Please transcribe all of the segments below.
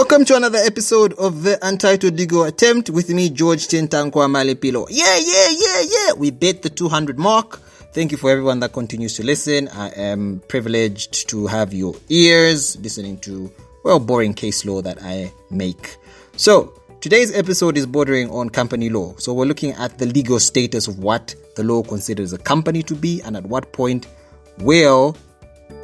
Welcome to another episode of the Untitled Legal Attempt with me, George Tintankwa Malepilo. Yeah. We beat the 200 mark. Thank you for everyone that continues to listen. I am privileged to have your ears listening to, boring case law that I make. So, today's episode is bordering on company law. So, we're looking at the legal status of what the law considers a company to be and at what point will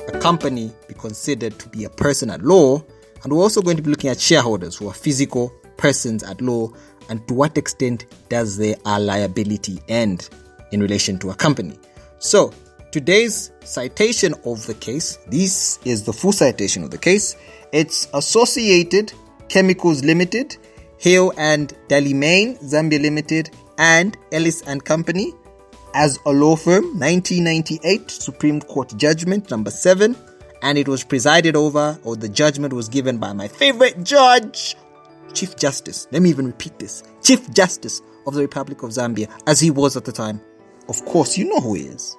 a company be considered to be a person at law. And we're also going to be looking at shareholders who are physical persons at law and to what extent does their liability end in relation to a company. So, today's citation of the case, this is the full citation of the case. It's Associated Chemiclas Limited, Hale and Delamain Zambia Limited, and Ellis and Company as a law firm, 1998 Supreme Court Judgment number 7. And it was presided over, or the judgment was given by my favorite judge, Chief Justice. Let me even repeat this. Chief Justice of the Republic of Zambia, as he was at the time. Of course, you know who he is.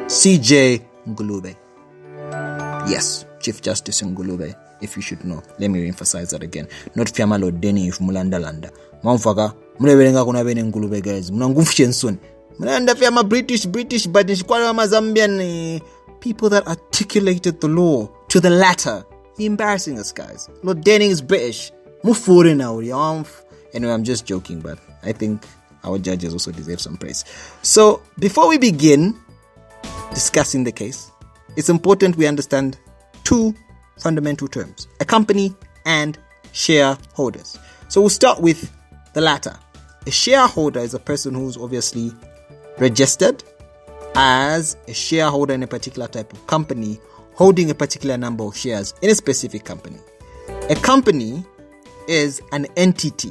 CJ Ngulube. Yes, Chief Justice Ngulube, if you should know. Let me emphasize that again. Not Fiamalo Deni if Mulanda Landa. Mamfaga, Mulevenga kuna bene Ngulube guys. Munangufshen soon. Mulanda Fiama British, but Nishkwala Zambian. People that articulated the law to the latter. You're embarrassing us, guys. Lord Denning is British. Move forward now. Anyway, I'm just joking, but I think our judges also deserve some praise. So, before we begin discussing the case, it's important we understand two fundamental terms: a company and shareholders. So, we'll start with the latter. A shareholder is a person who's obviously registered as a shareholder in a particular type of company, holding a particular number of shares in a specific company. A company is an entity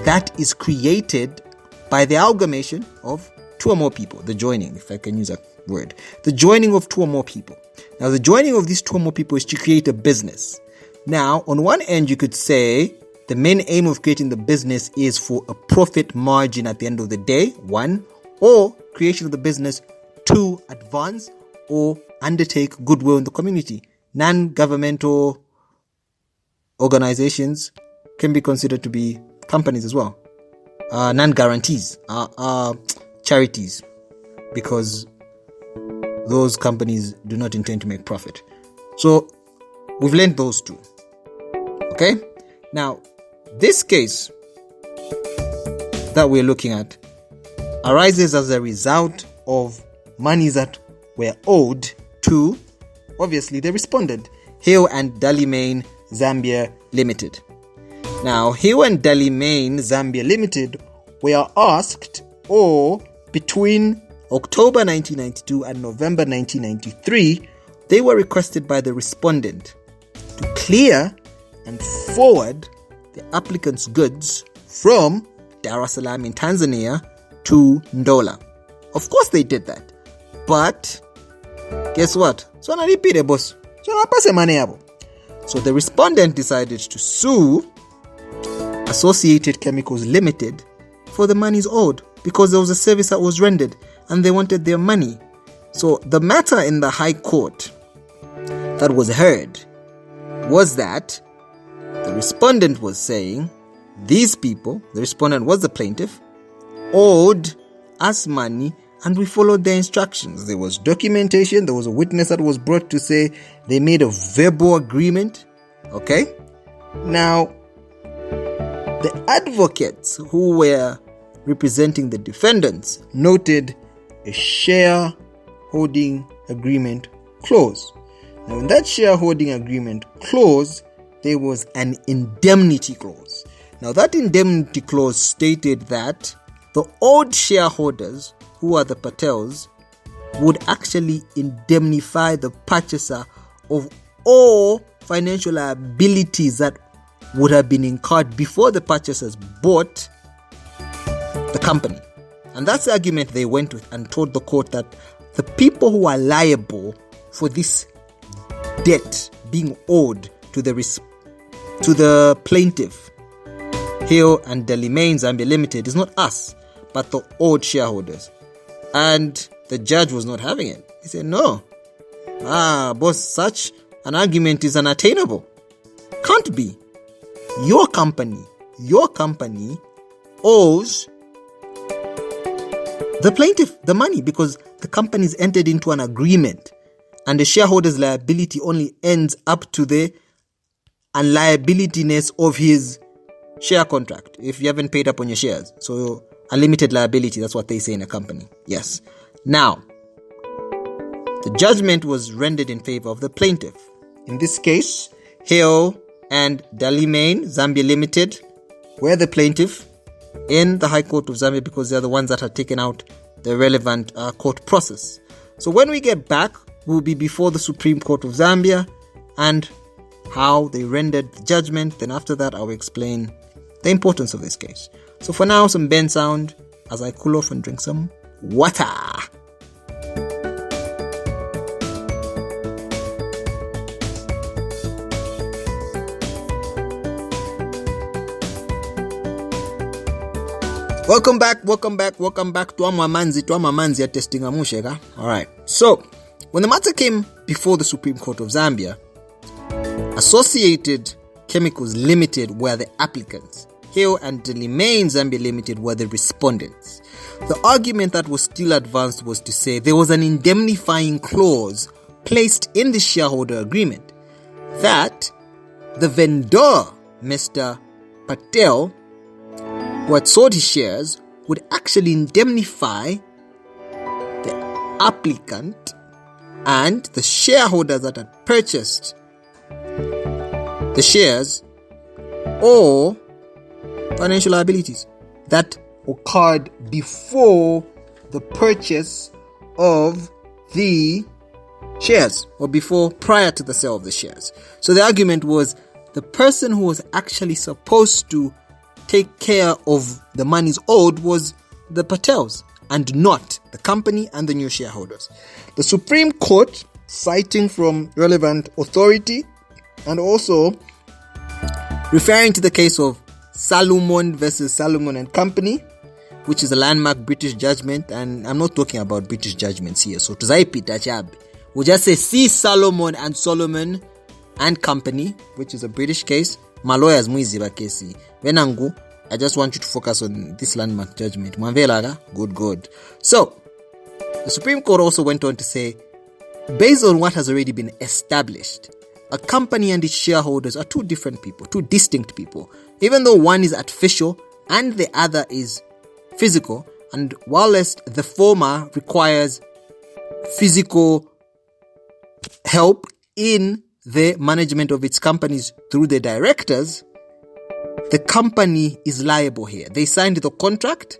that is created by the amalgamation of two or more people, the joining, if I can use that word, the joining of two or more people. Now, the joining of these two or more people is to create a business. Now, on one end, you could say the main aim of creating the business is for a profit margin at the end of the day, one, or creation of the business to advance or undertake goodwill in the community. Non-governmental organizations can be considered to be companies as well. Non-guarantees are charities, because those companies do not intend to make profit. So we've learned those two. Okay? Now, this case that we're looking at arises as a result of monies that were owed to, obviously, the respondent, Hale and Delamain Zambia Limited. Now, Hale and Delamain Zambia Limited were asked, or between October 1992 and November 1993, they were requested by the respondent to clear and forward the applicant's goods from Dar es Salaam in Tanzania to Ndola. Of course they did that. But guess what? So the respondent decided to sue Associated Chemiclas Limited for the monies owed, because there was a service that was rendered and they wanted their money. So the matter in the High Court that was heard was that the respondent was saying these people, the respondent was the plaintiff, owed us money and we followed their instructions. There was documentation. There was a witness that was brought to say they made a verbal agreement. Okay? Now, the advocates who were representing the defendants noted a shareholding agreement clause. Now, in that shareholding agreement clause, there was an indemnity clause. Now, that indemnity clause stated that the old shareholders, who are the Patels, would actually indemnify the purchaser of all financial liabilities that would have been incurred before the purchasers bought the company. And that's the argument they went with and told the court that the people who are liable for this debt being owed to the plaintiff, Hale and Delamain Zambia Limited, is not us, but the old shareholders. And the judge was not having it. He said, no. Boss, such an argument is unattainable. Can't be. Your company owes the plaintiff the money because the company's entered into an agreement, and the shareholder's liability only ends up to the unliabilityness of his share contract if you haven't paid up on your shares. So unlimited liability, that's what they say in a company. Yes. Now, the judgment was rendered in favor of the plaintiff. In this case, Hale and Delamain Zambia Limited were the plaintiff in the High Court of Zambia because they're the ones that had taken out the relevant court process. So when we get back, we'll be before the Supreme Court of Zambia and how they rendered the judgment. Then after that, I'll explain the importance of this case. So for now, some bend sound as I cool off and drink some water. Welcome back to Amamanzi at Testing Amushega. Alright, so when the matter came before the Supreme Court of Zambia, Associated Chemicals Limited were the applicants. Hale and Delamain Zambia Limited were the respondents. The argument that was still advanced was to say there was an indemnifying clause placed in the shareholder agreement that the vendor, Mr. Patel, who had sold his shares, would actually indemnify the applicant and the shareholders that had purchased the shares or financial liabilities that occurred before the purchase of the shares or prior to the sale of the shares. So the argument was the person who was actually supposed to take care of the monies owed was the Patels and not the company and the new shareholders. The Supreme Court, citing from relevant authority and also referring to the case of Salomon versus Salomon and Company, which is a landmark British judgment, and I'm not talking about British judgments here, so we'll just say C. Salomon and Solomon and Company, which is a British case. My lawyers muiziba kesi. Venangu, I just want you to focus on this landmark judgment. Good. So, the Supreme Court also went on to say, based on what has already been established, a company and its shareholders are two different people, two distinct people. Even though one is artificial and the other is physical, and whilst the former requires physical help in the management of its companies through the directors, the company is liable here. They signed the contract,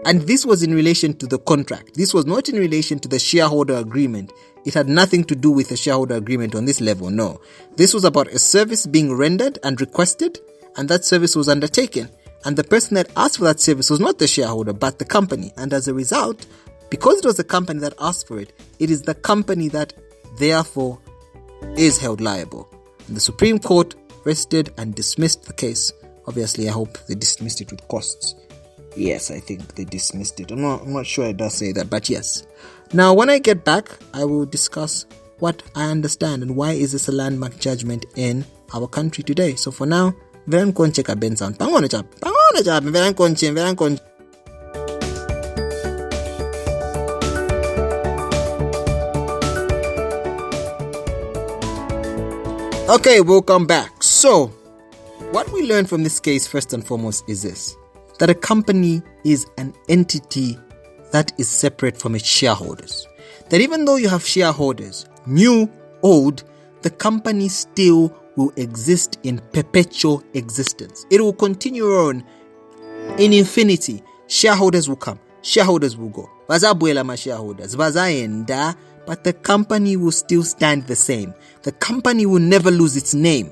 and this was in relation to the contract. This was not in relation to the shareholder agreement. It had nothing to do with the shareholder agreement on this level, no. This was about a service being rendered and requested, and that service was undertaken. And the person that asked for that service was not the shareholder, but the company. And as a result, because it was the company that asked for it, it is the company that therefore is held liable. And the Supreme Court rested and dismissed the case. Obviously, I hope they dismissed it with costs. Yes, I think they dismissed it. I'm not sure it does say that, but yes. Now, when I get back, I will discuss what I understand and why is this a landmark judgment in our country today. So for now, very konche ka Ben sound. Pangona chap, very konche. Okay, welcome back. So, what we learned from this case first and foremost is this: that a company is an entity that is separate from its shareholders. That even though you have shareholders, new, old, the company still will exist in perpetual existence. It will continue on in infinity. Shareholders will come, shareholders will go. Bazabuela ma shareholders, bazaenda, but the company will still stand the same. The company will never lose its name.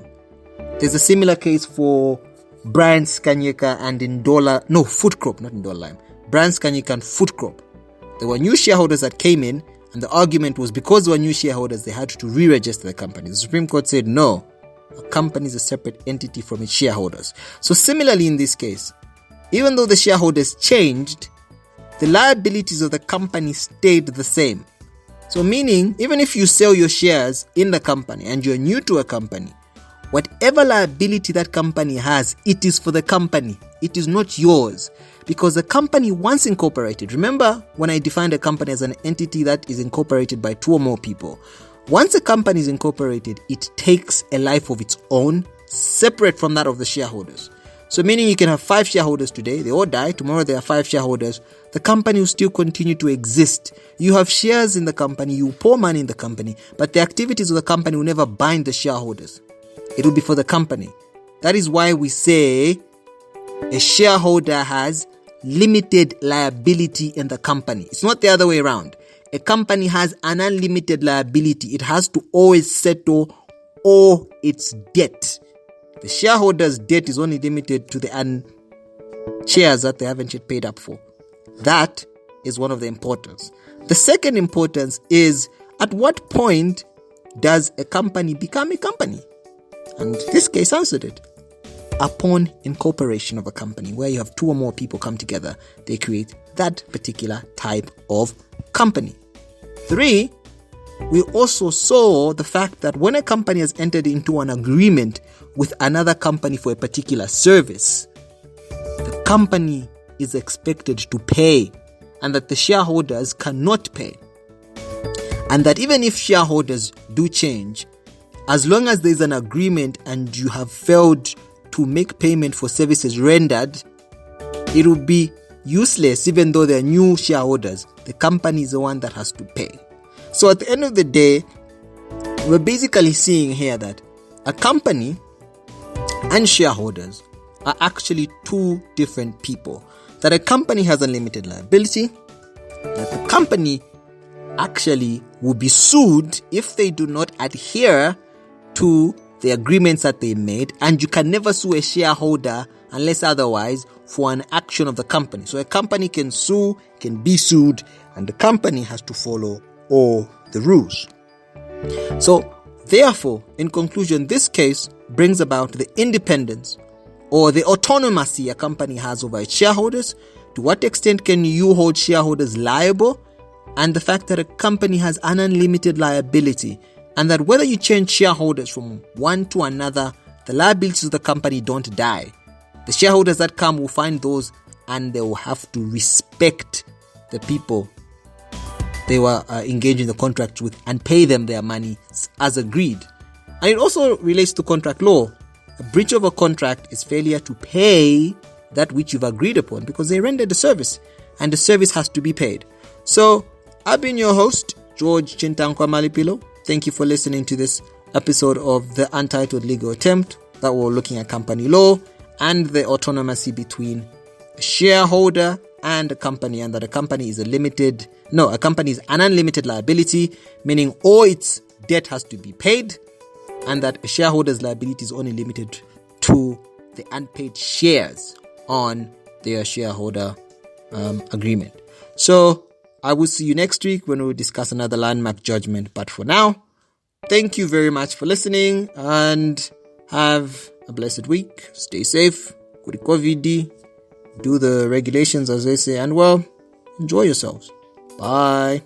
There's a similar case for Brands Kanyeka and Food Crop, not Indola Lime. Brands Kanyeka and Food Crop. There were new shareholders that came in, and the argument was because there were new shareholders, they had to re-register the company. The Supreme Court said no, a company is a separate entity from its shareholders. So similarly in this case, even though the shareholders changed, the liabilities of the company stayed the same. So meaning, even if you sell your shares in the company and you're new to a company, Whatever liability that company has, it is for the company. It is not yours. Because the company, once incorporated, remember when I defined a company as an entity that is incorporated by 2 or more people. Once a company is incorporated, it takes a life of its own, separate from that of the shareholders. So meaning you can have 5 shareholders today, they all die, tomorrow there are 5 shareholders, the company will still continue to exist. You have shares in the company, you pour money in the company, but the activities of the company will never bind the shareholders. It will be for the company. That is why we say a shareholder has limited liability in the company. It's not the other way around. A company has an unlimited liability. It has to always settle all its debt. The shareholder's debt is only limited to the shares that they haven't yet paid up for. That is one of the importance. The second importance is, at what point does a company become a company? And this case answered it. Upon incorporation of a company, where you have 2 or more people come together, they create that particular type of company. 3, we also saw the fact that when a company has entered into an agreement with another company for a particular service, the company is expected to pay, and that the shareholders cannot pay. And that even if shareholders do change, as long as there is an agreement and you have failed to make payment for services rendered, it will be useless even though they are new shareholders. The company is the one that has to pay. So at the end of the day, we're basically seeing here that a company and shareholders are actually 2 different people. That a company has unlimited liability, that the company actually will be sued if they do not adhere to the agreements that they made, and you can never sue a shareholder unless otherwise for an action of the company. So a company can sue, can be sued, and the company has to follow all the rules. So therefore, in conclusion, this case brings about the independence or the autonomy a company has over its shareholders. To what extent can you hold shareholders liable? And the fact that a company has an unlimited liability, and that whether you change shareholders from one to another, the liabilities of the company don't die. The shareholders that come will find those, and they will have to respect the people they were engaged in the contract with and pay them their money as agreed. And it also relates to contract law. A breach of a contract is failure to pay that which you've agreed upon, because they rendered the service, and the service has to be paid. So I've been your host, George Chintankwa Malipilo. Thank you for listening to this episode of the Untitled Legal Attempt, that we're looking at company law and the autonomy between a shareholder and a company, and that a company is a company is an unlimited liability, meaning all its debt has to be paid, and that a shareholder's liability is only limited to the unpaid shares on their shareholder agreement. So I will see you next week when we discuss another landmark judgment. But for now, thank you very much for listening, and have a blessed week. Stay safe. Kuri COVID. Do the regulations as they say, and well, enjoy yourselves. Bye.